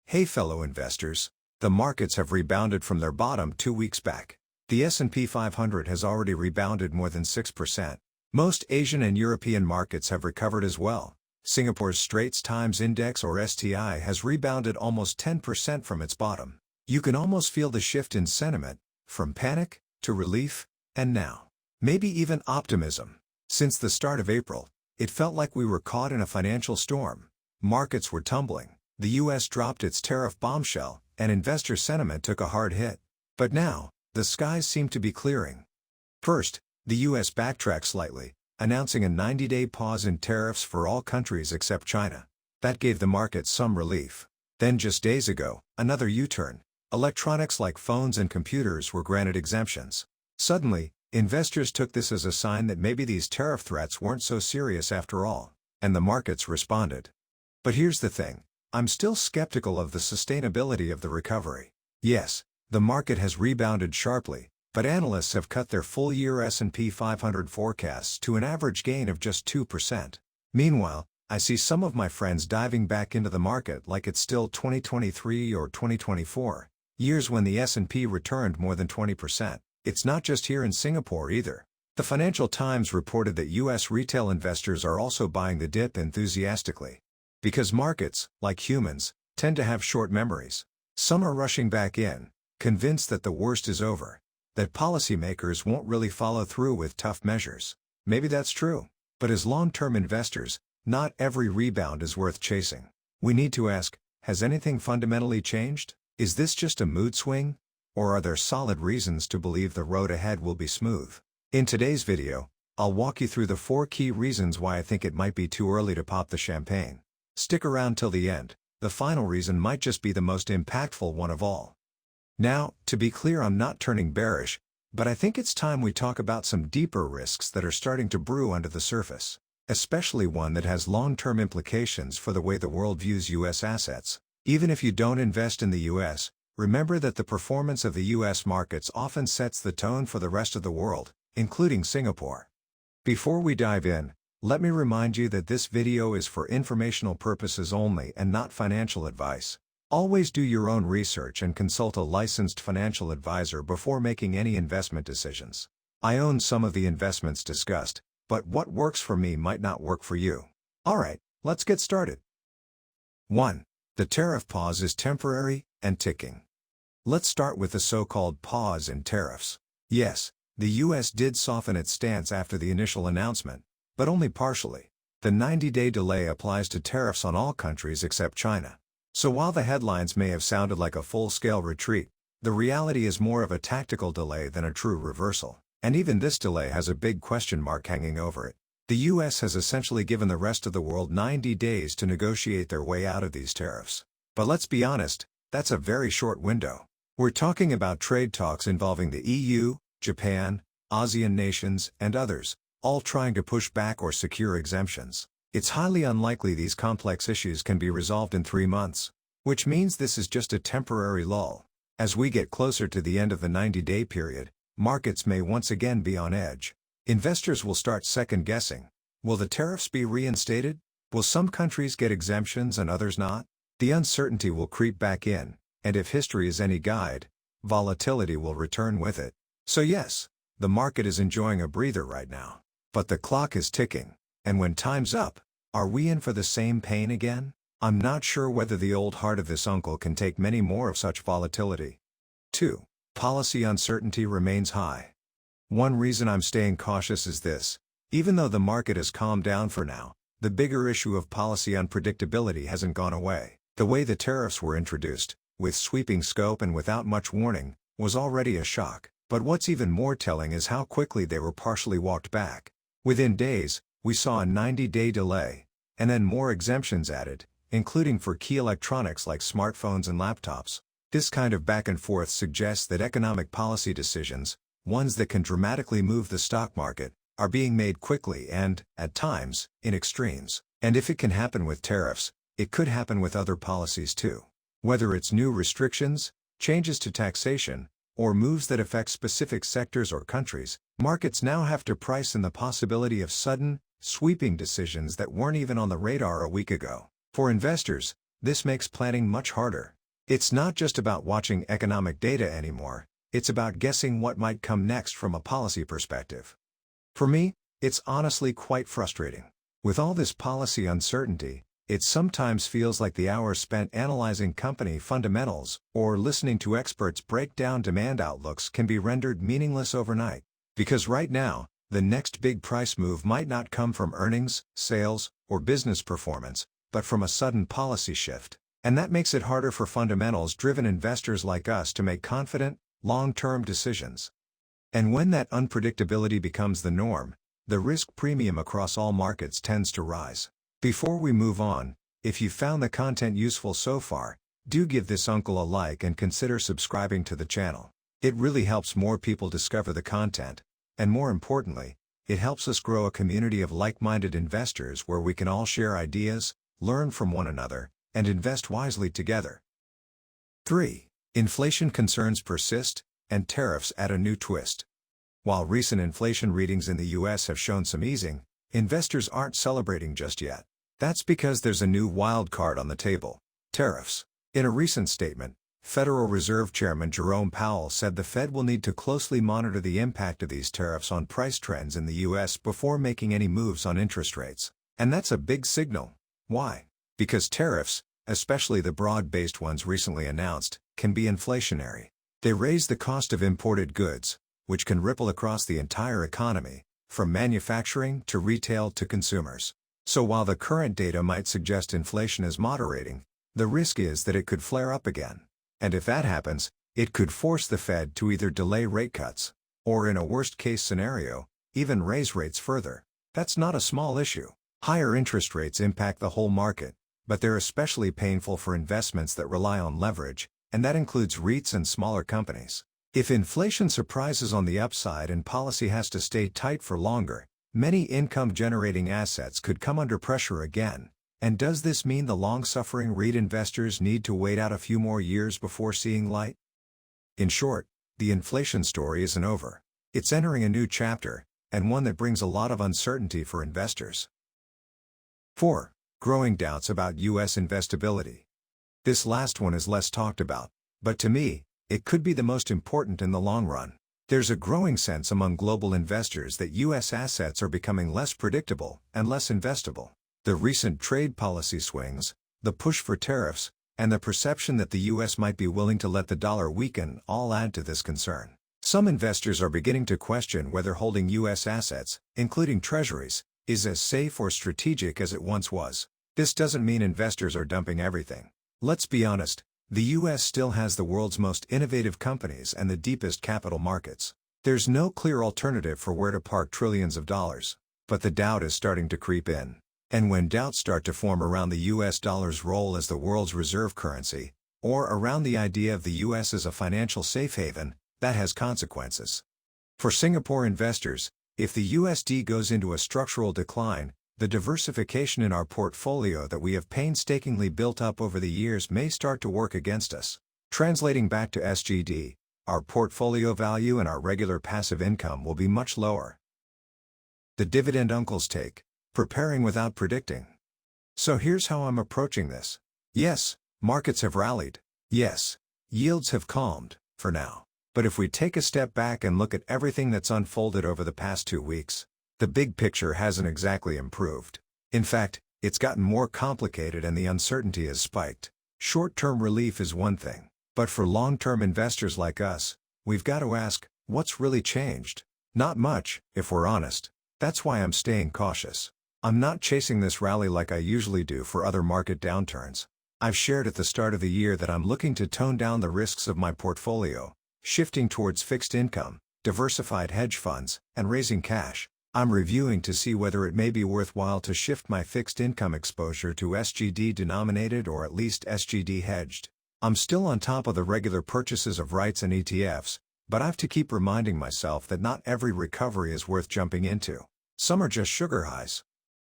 Hey fellow investors, the markets have rebounded from their bottom 2 weeks back. The S&P 500 has already rebounded more than 6%. Most Asian and European markets have recovered as well. Singapore's Straits Times Index or STI has rebounded almost 10% from its bottom. You can almost feel the shift in sentiment, from panic to relief, and now, maybe even optimism. Since the start of April, it felt like we were caught in a financial storm. Markets were tumbling. The U.S. dropped its tariff bombshell, and investor sentiment took a hard hit. But now, the skies seem to be clearing. First, the U.S. backtracked slightly, announcing a 90-day pause in tariffs for all countries except China. That gave the market some relief. Then just days ago, another U-turn. Electronics like phones and computers were granted exemptions. Suddenly, investors took this as a sign that maybe these tariff threats weren't so serious after all, and the markets responded. But here's the thing. I'm still skeptical of the sustainability of the recovery. Yes, the market has rebounded sharply, but analysts have cut their full-year S&P 500 forecasts to an average gain of just 2%. Meanwhile, I see some of my friends diving back into the market like it's still 2023 or 2024, years when the S&P returned more than 20%. It's not just here in Singapore either. The Financial Times reported that U.S. retail investors are also buying the dip enthusiastically. Because markets, like humans, tend to have short memories. Some are rushing back in, convinced that the worst is over, that policymakers won't really follow through with tough measures. Maybe that's true, but as long-term investors, not every rebound is worth chasing. We need to ask, has anything fundamentally changed? Is this just a mood swing? Or are there solid reasons to believe the road ahead will be smooth? In today's video, I'll walk you through the 4 key reasons why I think it might be too early to pop the champagne. Stick around till the end, the final reason might just be the most impactful one of all. Now, to be clear, I'm not turning bearish, but I think it's time we talk about some deeper risks that are starting to brew under the surface, especially one that has long-term implications for the way the world views U.S. assets. Even if you don't invest in the U.S., remember that the performance of the U.S. markets often sets the tone for the rest of the world, including Singapore. Before we dive in, let me remind you that this video is for informational purposes only and not financial advice. Always do your own research and consult a licensed financial advisor before making any investment decisions. I own some of the investments discussed, but what works for me might not work for you. Alright, let's get started. 1. The tariff pause is temporary and ticking. Let's start with the so-called pause in tariffs. Yes, the U.S. did soften its stance after the initial announcement, but only partially. The 90-day delay applies to tariffs on all countries except China. So while the headlines may have sounded like a full-scale retreat, the reality is more of a tactical delay than a true reversal. And even this delay has a big question mark hanging over it. The U.S. has essentially given the rest of the world 90 days to negotiate their way out of these tariffs. But let's be honest, that's a very short window. We're talking about trade talks involving the EU, Japan, ASEAN nations, and others, all trying to push back or secure exemptions. It's highly unlikely these complex issues can be resolved in 3 months, which means this is just a temporary lull. As we get closer to the end of the 90-day period, markets may once again be on edge. Investors will start second-guessing. Will the tariffs be reinstated? Will some countries get exemptions and others not? The uncertainty will creep back in, and if history is any guide, volatility will return with it. So yes, the market is enjoying a breather right now. But the clock is ticking, and when time's up, are we in for the same pain again? I'm not sure whether the old heart of this uncle can take many more of such volatility. 2. Policy uncertainty remains high. One reason I'm staying cautious is this. Even though the market has calmed down for now, the bigger issue of policy unpredictability hasn't gone away. The way the tariffs were introduced, with sweeping scope and without much warning, was already a shock. But what's even more telling is how quickly they were partially walked back. Within days, we saw a 90-day delay, and then more exemptions added, including for key electronics like smartphones and laptops. This kind of back and forth suggests that economic policy decisions, ones that can dramatically move the stock market, are being made quickly and, at times, in extremes. And if it can happen with tariffs, it could happen with other policies too. Whether it's new restrictions, changes to taxation, or moves that affect specific sectors or countries, markets now have to price in the possibility of sudden, sweeping decisions that weren't even on the radar a week ago. For investors, This makes planning much harder. It's not just about watching economic data anymore, it's about guessing what might come next from a policy perspective. For me, it's honestly quite frustrating. With all this policy uncertainty, it sometimes feels like the hours spent analyzing company fundamentals or listening to experts break down demand outlooks can be rendered meaningless overnight. Because right now, the next big price move might not come from earnings, sales, or business performance, but from a sudden policy shift. And that makes it harder for fundamentals-driven investors like us to make confident, long-term decisions. And when that unpredictability becomes the norm, the risk premium across all markets tends to rise. Before we move on, if you found the content useful so far, do give this uncle a like and consider subscribing to the channel. It really helps more people discover the content, and more importantly, it helps us grow a community of like-minded investors where we can all share ideas, learn from one another, and invest wisely together. 3. Inflation concerns persist, and tariffs add a new twist. While recent inflation readings in the US have shown some easing, investors aren't celebrating just yet. That's because there's a new wild card on the table: tariffs. In a recent statement, Federal Reserve Chairman Jerome Powell said the Fed will need to closely monitor the impact of these tariffs on price trends in the US before making any moves on interest rates. And that's a big signal. Why? Because tariffs, especially the broad-based ones recently announced, can be inflationary. They raise the cost of imported goods, which can ripple across the entire economy, from manufacturing to retail to consumers. So while the current data might suggest inflation is moderating, the risk is that it could flare up again. And if that happens, it could force the Fed to either delay rate cuts, or in a worst-case scenario, even raise rates further. That's not a small issue. Higher interest rates impact the whole market, but they're especially painful for investments that rely on leverage, and that includes REITs and smaller companies. If inflation surprises on the upside and policy has to stay tight for longer, many income-generating assets could come under pressure again. And does this mean the long-suffering REIT investors need to wait out a few more years before seeing light? In short, the inflation story isn't over. It's entering a new chapter, and one that brings a lot of uncertainty for investors. 4. Growing doubts about U.S. investability. This last one is less talked about, but to me, it could be the most important in the long run. There's a growing sense among global investors that U.S. assets are becoming less predictable and less investable. The recent trade policy swings, the push for tariffs, and the perception that the U.S. might be willing to let the dollar weaken all add to this concern. Some investors are beginning to question whether holding U.S. assets, including treasuries, is as safe or strategic as it once was. This doesn't mean investors are dumping everything. Let's be honest, the U.S. still has the world's most innovative companies and the deepest capital markets. There's no clear alternative for where to park trillions of dollars. But the doubt is starting to creep in. And when doubts start to form around the U.S. dollar's role as the world's reserve currency, or around the idea of the U.S. as a financial safe haven, that has consequences. For Singapore investors, if the USD goes into a structural decline, the diversification in our portfolio that we have painstakingly built up over the years may start to work against us. Translating back to SGD, our portfolio value and our regular passive income will be much lower. The dividend uncle's take: preparing without predicting. So here's how I'm approaching this. Yes, markets have rallied. Yes, yields have calmed, for now. But if we take a step back and look at everything that's unfolded over the past 2 weeks, the big picture hasn't exactly improved. In fact, it's gotten more complicated and the uncertainty has spiked. Short-term relief is one thing, but for long-term investors like us, we've got to ask, what's really changed? Not much, if we're honest. That's why I'm staying cautious. I'm not chasing this rally like I usually do for other market downturns. I've shared at the start of the year that I'm looking to tone down the risks of my portfolio, shifting towards fixed income, diversified hedge funds, and raising cash. I'm reviewing to see whether it may be worthwhile to shift my fixed income exposure to SGD denominated or at least SGD hedged. I'm still on top of the regular purchases of REITs and ETFs, but I have to keep reminding myself that not every recovery is worth jumping into. Some are just sugar highs.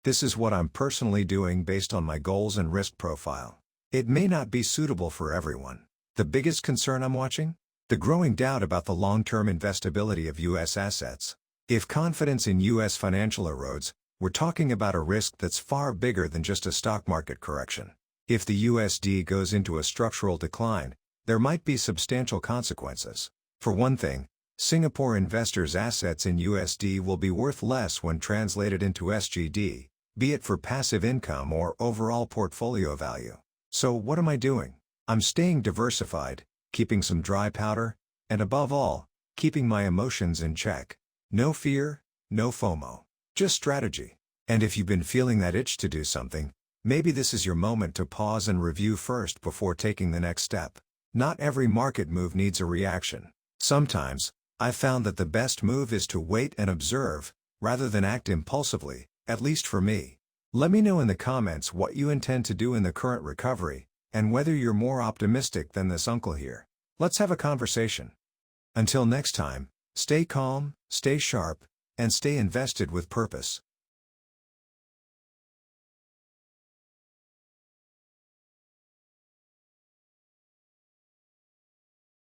This is what I'm personally doing based on my goals and risk profile. It may not be suitable for everyone. The biggest concern I'm watching? The growing doubt about the long-term investability of U.S. assets. If confidence in U.S. financial erodes, we're talking about a risk that's far bigger than just a stock market correction. If the USD goes into a structural decline, there might be substantial consequences. For one thing, Singapore investors' assets in USD will be worth less when translated into SGD, be it for passive income or overall portfolio value. So what am I doing? I'm staying diversified, keeping some dry powder, and above all, keeping my emotions in check. No fear, no FOMO. Just strategy. And if you've been feeling that itch to do something, maybe this is your moment to pause and review first before taking the next step. Not every market move needs a reaction. Sometimes, I've found that the best move is to wait and observe, rather than act impulsively, at least for me. Let me know in the comments what you intend to do in the current recovery, and whether you're more optimistic than this uncle here. Let's have a conversation. Until next time, stay calm, stay sharp, and stay invested with purpose.